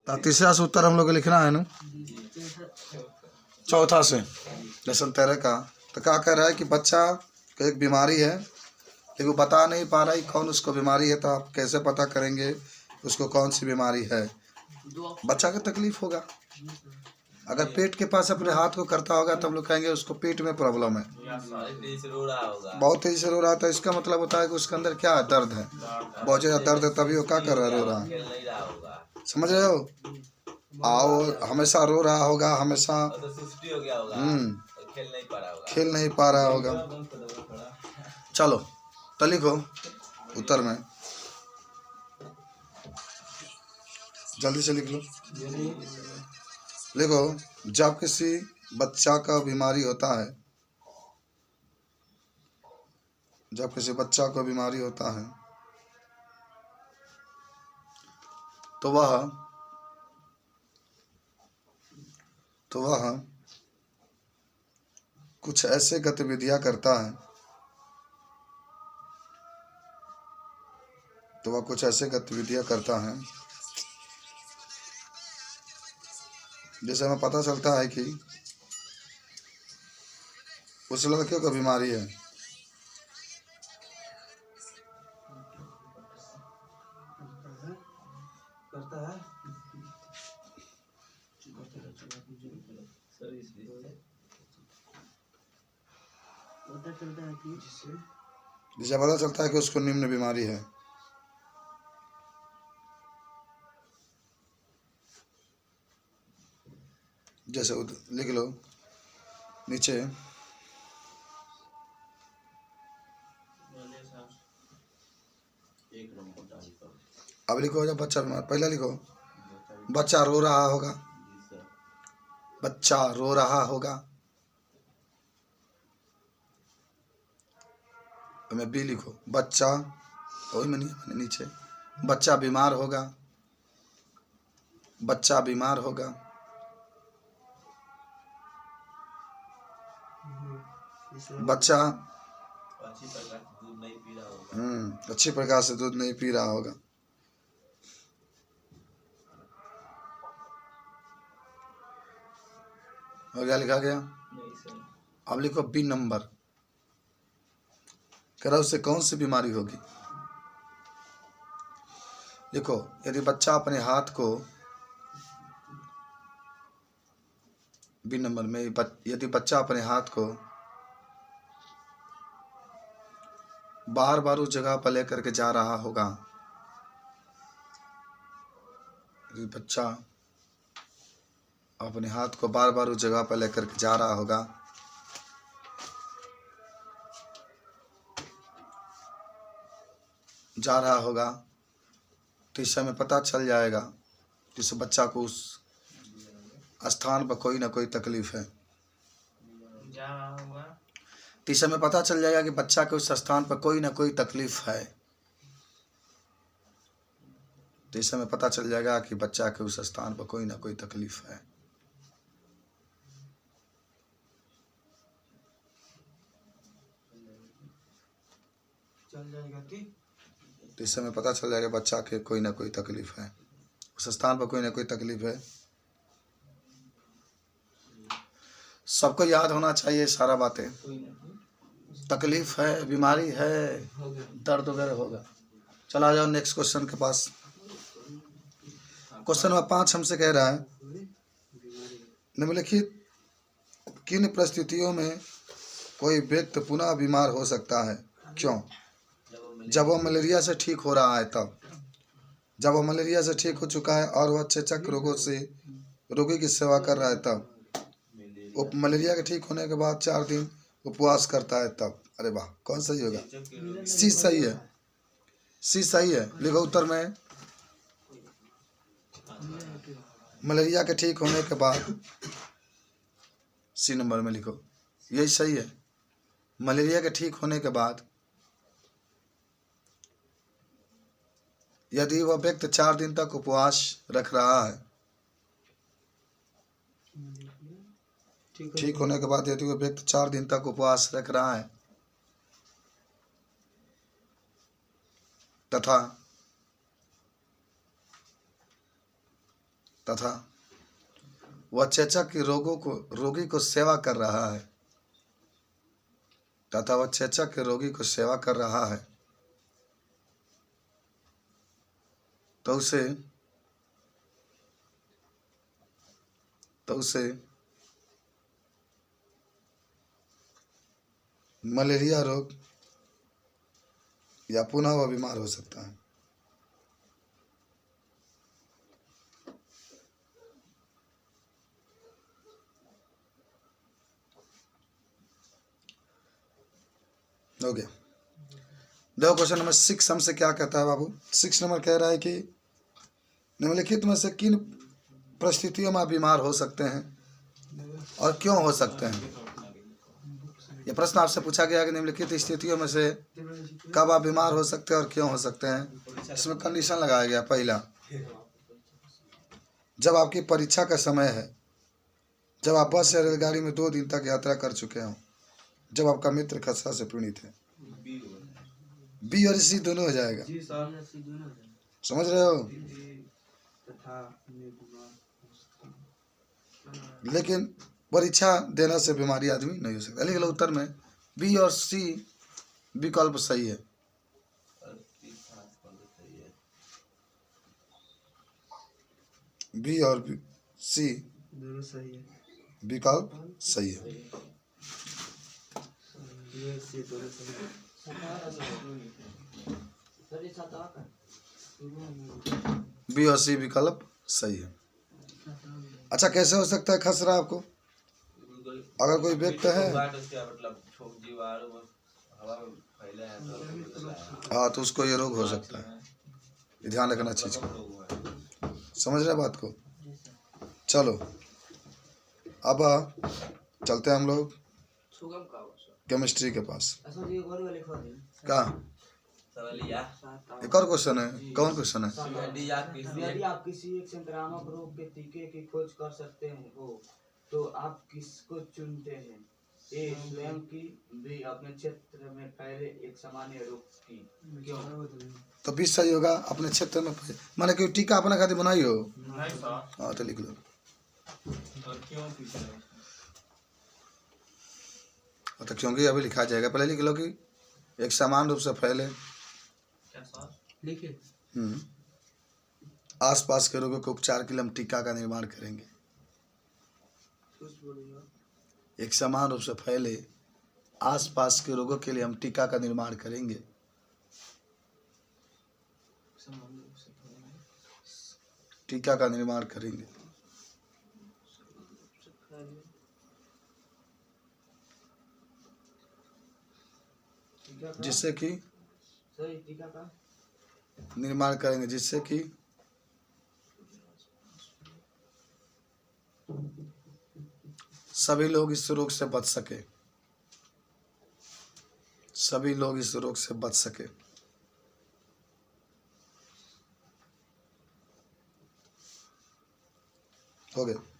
तो तीसरा से उत्तर हम लोग को लिखना है ना। चौथा से लेसन 13 का तो क्या कह रहा है कि बच्चा को एक बीमारी है लेकिन वो बता नहीं पा रहा है कौन उसको बीमारी है। तो आप कैसे पता करेंगे उसको कौन सी बीमारी है? बच्चा को तकलीफ होगा। अगर पेट के पास अपने हाथ को करता होगा तो हम लोग कहेंगे उसको पेट में प्रॉब्लम है, बहुत तेजी से रो रहा था। इसका मतलब होता है कि उसके अंदर क्या है? दर्द है, बहुत ज़्यादा दर्द है, तभी वो क्या कर रहा है? रो रहा है। समझ रहे हो? आओ हमेशा रो रहा होगा, हमेशा खेल नहीं पा रहा होगा। चलो तो लिखो उत्तर में, जल्दी से लिख लो। लिखो, जब किसी बच्चा का बीमारी होता है, जब किसी बच्चा को बीमारी होता है तो वह कुछ ऐसे गतिविधियां करता है, तो वह कुछ ऐसे गतिविधियां करता है जिससे हमें पता चलता है कि उस लड़के को बीमारी है। जिसे पता चलता है कि उसको निम्न बीमारी है। जैसे लिख लो नीचे, अब लिखो जब बच्चा बीमार, पहले लिखो बच्चा रो रहा होगा, बच्चा रो रहा होगा। तो मैं बी लिखो बच्चा, वही मैंने नीचे बच्चा बीमार होगा, बच्चा बीमार होगा। बच्चा अच्छी प्रकार से दूध नहीं पी रहा होगा। हो गया, लिखा गया। अब लिखो बी नंबर, कह रहा उससे कौन सी बीमारी होगी। देखो यदि बच्चा अपने हाथ को, बी नंबर में यदि बच्चा अपने हाथ को बार बार उस जगह पर लेकर के जा रहा होगा, यदि बच्चा अपने हाथ को बार बार उस जगह पर लेकर के जा रहा होगा, तो इस समय पता चल जाएगा कि उस बच्चा को उस स्थान पर कोई ना कोई तकलीफ है। तो इस समय पता चल जाएगा कि बच्चा के उस स्थान पर कोई ना कोई तकलीफ है। तो इस समय पता चल जाएगा कि बच्चा के उस स्थान पर कोई ना कोई तकलीफ है। तो इस समय पता चल जाएगा बच्चा के कोई ना कोई तकलीफ है, उस स्थान पर कोई ना कोई तकलीफ है। सबको याद होना चाहिए सारा बातें। तकलीफ है, बीमारी है, दर्द वगैरह होगा। चला जाओ नेक्स्ट क्वेश्चन के पास। क्वेश्चन नंबर 5 हमसे कह रहा है, निम्नलिखित किन परिस्थितियों में कोई व्यक्ति पुनः बीमार हो सकता है? क्यों? जब वह मलेरिया से ठीक हो रहा है तब, जब वह मलेरिया से ठीक हो चुका है और वह चेचक रोगों से रोगी की सेवा कर रहा है तब, वो मलेरिया के ठीक होने के बाद 4 दिन उपवास करता है तब। अरे वाह, कौन सही होगा? सी सही है, सी सही है। लिखो उत्तर में, मलेरिया के ठीक होने के बाद, सी नंबर में लिखो, यही सही है। मलेरिया के ठीक होने के बाद यदि वह व्यक्ति 4 दिन तक उपवास रख रहा है, ठीक होने के बाद यदि वह व्यक्ति 4 दिन तक उपवास रख रहा है तथा तथा वह चेचक के रोगी को सेवा कर रहा है, तथा वह चेचक के रोगी को सेवा कर रहा है, तो उसे मलेरिया रोग या पुनः वह बीमार हो सकता है। हो गया। देखो क्वेश्चन नंबर 6 हमसे क्या कहता है बाबू। 6 नंबर कह रहा है कि निम्नलिखित में से किन परिस्थितियों में आप बीमार हो सकते हैं और क्यों हो सकते हैं। यह प्रश्न आपसे पूछा गया कि निम्नलिखित स्थितियों में से कब आप बीमार हो सकते हैं और क्यों हो सकते हैं। इसमें कंडीशन लगाया गया। पहला, जब आपकी परीक्षा का समय है, जब आप बस या रेलगाड़ी में 2 दिन तक यात्रा कर चुके हों, जब आपका मित्र खसरा से पीड़ित है। बी और सी दोनों हो जाएगा, समझ रहे हो। लेकिन परीक्षा देने से बीमारी आदमी नहीं हो सकता। लिख लो उत्तर में बी और सी विकल्प सही है। बी और सी दोनों सही है, विकल्प सही है। बी और सी विकल्प सही है। अच्छा, कैसे हो सकता है खसरा आपको? अगर कोई व्यक्ति है हाँ, तो उसको ये रोग हो सकता है। ये ध्यान रखना चीज को, समझ रहे बात को। चलो अब चलते हैं हम लोग केमिस्ट्री के पास। क्या एक और क्वेश्चन है? कौन क्वेश्चन है? यदि आप किसी एक संक्रामक रोग के टीके की खोज कर सकते हो तो आप किसको चुनते हैं? ए, स्वयं की, बी, अपने क्षेत्र में फैले एक सामान्य रोग की। क्यों? तो 20 सही होगा। अपने क्षेत्र में माने कि टीका अपने खातिर बनाई हो। हाँ, तो लिख लो। तो क्योंकि अभी लिखा जाएगा, पहले लिख लो कि एक समान रूप से फैले आसपास के रोगों के उपचार के लिए हम टीका का निर्माण करेंगे। एक समान रूप से फैले आसपास के रोगों के लिए हम टीका का निर्माण करेंगे। टीका का निर्माण करेंगे जिससे कि निर्माण करेंगे जिससे कि सभी लोग इस रोग से बच सके, सभी लोग इस रोग से बच सके। हो गया।